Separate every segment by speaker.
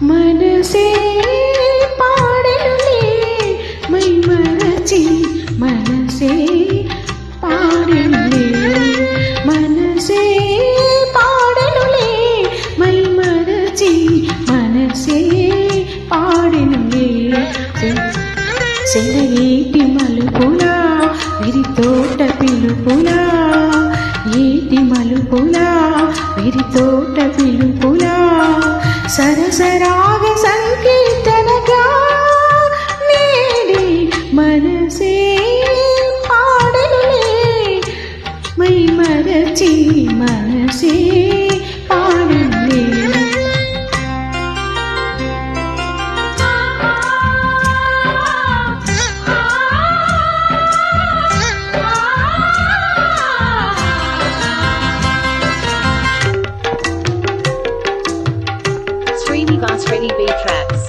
Speaker 1: మనసే పాడెనులే మై మరచి మనసే పాడెనులే మనసే పాడెనులే మై మరచి మనసే పాడెనులే సెలయేటి మలుపులా విరితోట పిలుపులా ఏటి మలుపులా విరితోట పిలుపులా సరసరాగ సంకీర్తనగా నేడి మనసే పాడెనులే మై మరచి మనసే పాడెనులే
Speaker 2: Srinivas Reddy Beat Tracks.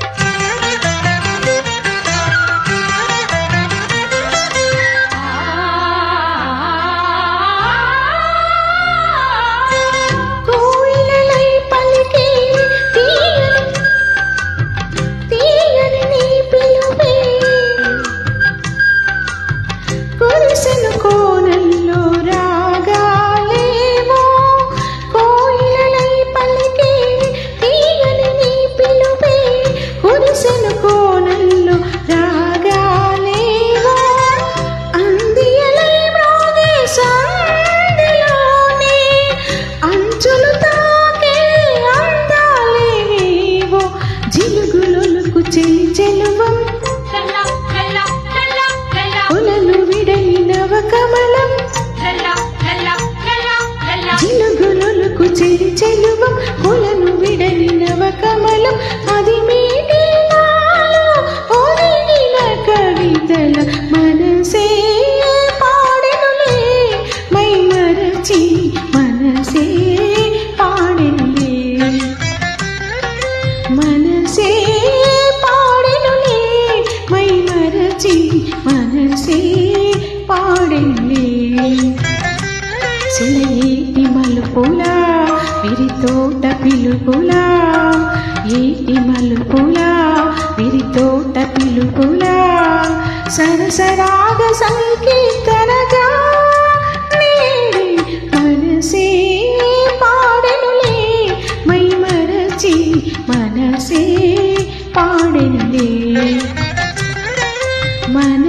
Speaker 1: కోయిలలై పలికే తీయని నీ పిలుపే కురిసెను కోనల్లో రాగాలేమో కోయిలలై పలికే తీయని నీ పిలుపే కురిసెను కోనల్లో రాగాలేమో అందియలై మ్రోగే సందిలోనే అంచులు తాకే అందాలేవో జిలుగులొలుకు చెలువం కొలను విడని నవ కమలం జిలుగులొలుకు చెలువం కొలను విడని నవ కమలం అది మీటి నాలో ఒలిగిన కవితల మనసే పాడెనులే మై మరచి మనసే పాడెనులే మనసే పాడెనులే మై మరచి మనసే పాడెనులే సెలయేటి మలుపులా విరితోట పిలుపులా ఏటి మలుపులా విరితోట పిలుపులా సరసరాగ సంకీర్తనగా నేడి మనసే పాడెనులే మై మరచి మనసే పాడెనులే మన